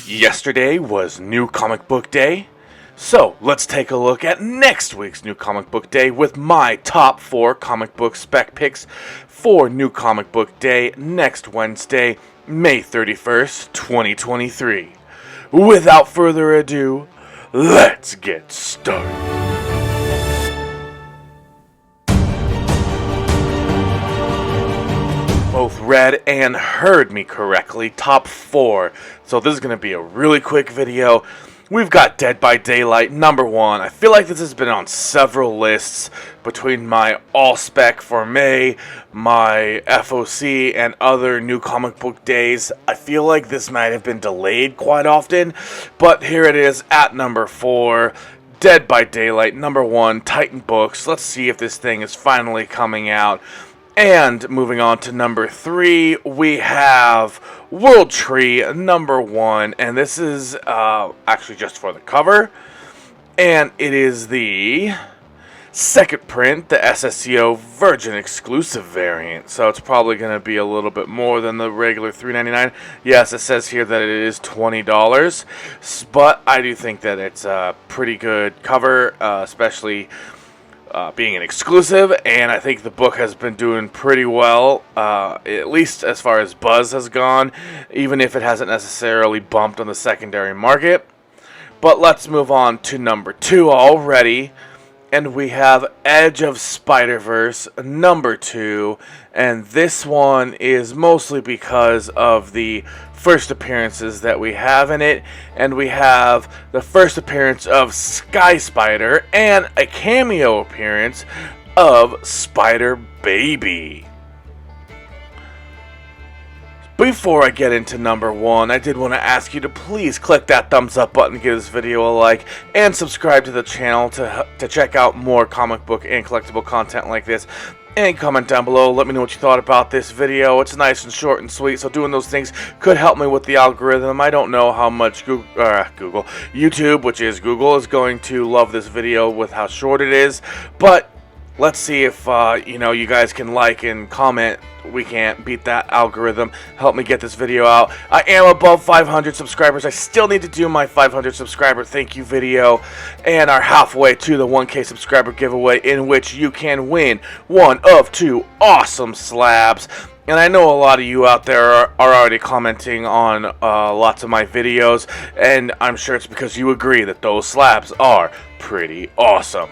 Yesterday was New Comic Book Day, so let's take a look at next week's New Comic Book Day with my top 4 comic book spec picks for New Comic Book Day next Wednesday, May 31st, 2023. Without further ado, let's get started. Both read and heard me correctly, top 4. So this is going to be a really quick video. We've got Dead by Daylight, number 1. I feel like this has been on several lists between my all spec for May, my FOC, and other new comic book days. I feel like this might have been delayed quite often, but here it is at number 4. Dead by Daylight, number 1, Titan Books. Let's see if this thing is finally coming out. And moving on to number 3, we have World Tree, number 1, and this is actually just for the cover, and it is the second print, the SSCO Virgin exclusive variant, so it's probably going to be a little bit more than the regular $3.99. Yes, it says here that it is $20, but I do think that it's a pretty good cover, especially being an exclusive, and I think the book has been doing pretty well, at least as far as buzz has gone, even if it hasn't necessarily bumped on the secondary market. But let's move on to number 2 already, and we have Edge of Spider-Verse, number 2, and this one is mostly because of the first appearances that we have in it, and we have the first appearance of Sky Spider and a cameo appearance of Spider Baby. Before I get into number 1, I did want to ask you to please click that thumbs up button, give this video a like, and subscribe to the channel to check out more comic book and collectible content like this. And comment down below, let me know what you thought about this video. It's nice and short and sweet, so doing those things could help me with the algorithm. I don't know how much YouTube, which is Google, is going to love this video with how short it is, but let's see if you guys can like and comment. We can't beat that algorithm. Help me get this video out. I am above 500 subscribers. I still need to do my 500 subscriber thank you video, and are halfway to the 1K subscriber giveaway, in which you can win one of 2 awesome slabs. And I know a lot of you out there are already commenting on lots of my videos, and I'm sure it's because you agree that those slabs are pretty awesome.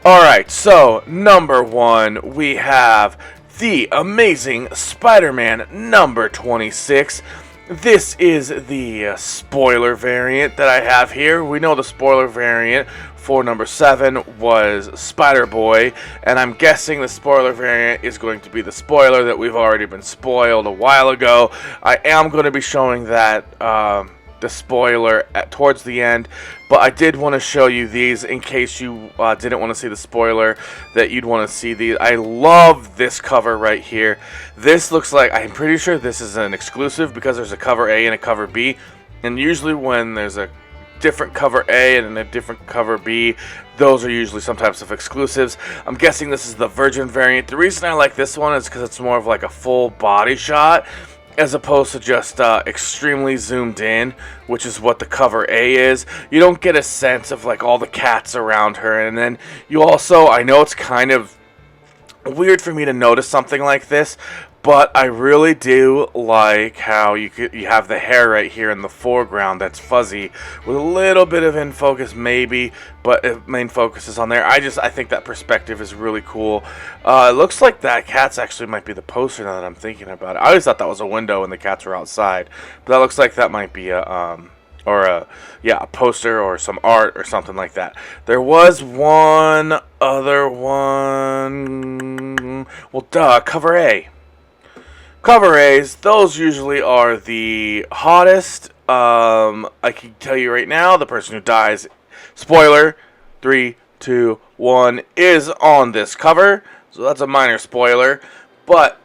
Alright, so number 1, we have the Amazing Spider-Man number 26. This is the spoiler variant that I have here. We know the spoiler variant for number 7 was Spider-Boy, and I'm guessing the spoiler variant is going to be the spoiler that we've already been spoiled a while ago. I am going to be showing that the spoiler towards the end, but I did want to show you these in case you didn't want to see the spoiler, that you'd want to see these. I love this cover right here. This looks like, I'm pretty sure this is an exclusive because there's a cover A and a cover B, and usually when there's a different cover A and a different cover B, those are usually some types of exclusives. I'm guessing this is the Virgin variant. The reason I like this one is because it's more of like a full body shot, as opposed to just extremely zoomed in, which is what the cover A is. You don't get a sense of like all the cats around her, and then you also, I know it's kind of weird for me to notice something like this, but I really do like how you have the hair right here in the foreground that's fuzzy with a little bit of in focus maybe, but main focus is on there. I think that perspective is really cool. It looks like that cat's actually might be the poster now that I'm thinking about it. I always thought that was a window and the cats were outside, but that looks like that might be a poster or some art or something like that. There was one other one. Well, cover A. Cover A's, those usually are the hottest. I can tell you right now, the person who dies, spoiler, 3, 2, 1, is on this cover. So that's a minor spoiler. But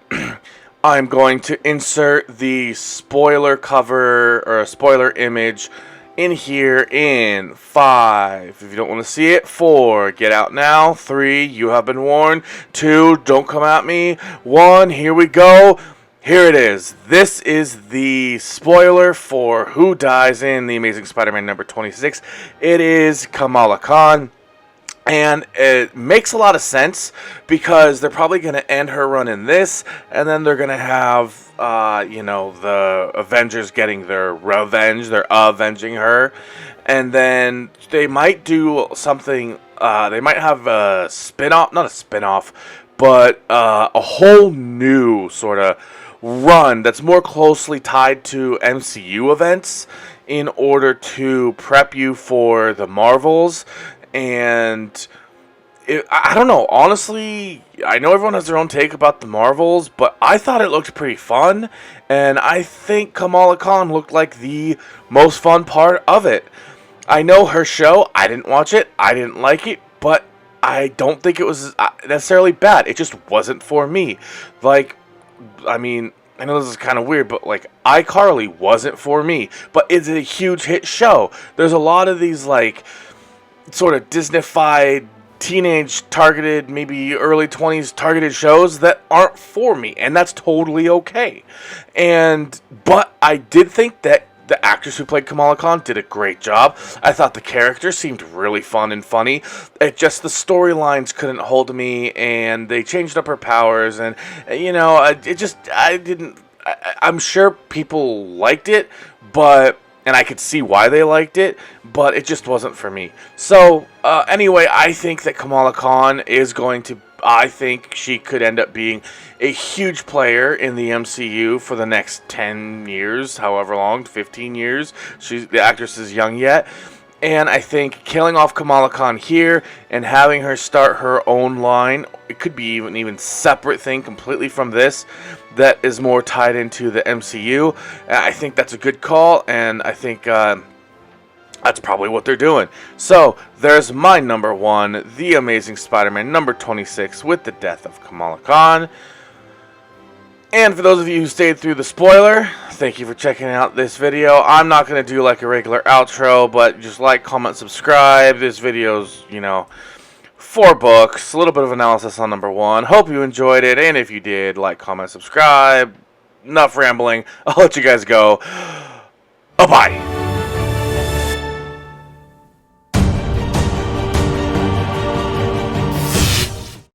I'm going to insert the spoiler cover, or a spoiler image, in here in 5. If you don't want to see it, 4, get out now. 3, you have been warned. 2, don't come at me. 1, here we go. here it is. This is the spoiler for who dies in The Amazing Spider-Man number 26. It is Kamala Khan. And it makes a lot of sense because they're probably going to end her run in this, and then they're going to have, the Avengers getting their revenge. They're avenging her. And then they might do something, they might have a spin-off, not a spin-off, but a whole new sort of run that's more closely tied to MCU events in order to prep you for the Marvels. And I don't know, honestly, I know everyone has their own take about the Marvels, but I thought it looked pretty fun, and I think Kamala Khan looked like the most fun part of it. I know her show, I didn't watch it, I didn't like it, but I don't think it was necessarily bad. It just wasn't for me. Like, I mean, I know this is kind of weird, but like, iCarly wasn't for me, but it's a huge hit show. There's a lot of these, like, sort of Disney-fied, teenage targeted, maybe early 20s targeted shows that aren't for me, and that's totally okay. But I did think that the actress who played Kamala Khan did a great job. I thought the character seemed really fun and funny. It just, the storylines couldn't hold me, and they changed up her powers, and, I'm sure people liked it, and I could see why they liked it, but it just wasn't for me. So, anyway, I think that Kamala Khan is I think she could end up being a huge player in the MCU for the next 10 years, however long, 15 years. The actress is young yet. And I think killing off Kamala Khan here and having her start her own line, it could be even separate thing completely from this, that is more tied into the MCU. I think that's a good call, and I think that's probably what they're doing. So, there's my number 1, The Amazing Spider-Man number 26, with the death of Kamala Khan. And for those of you who stayed through the spoiler, thank you for checking out this video. I'm not going to do like a regular outro, but just like, comment, subscribe. This video's, 4 books, a little bit of analysis on number 1. Hope you enjoyed it, and if you did, like, comment, subscribe. Enough rambling. I'll let you guys go. Bye-bye.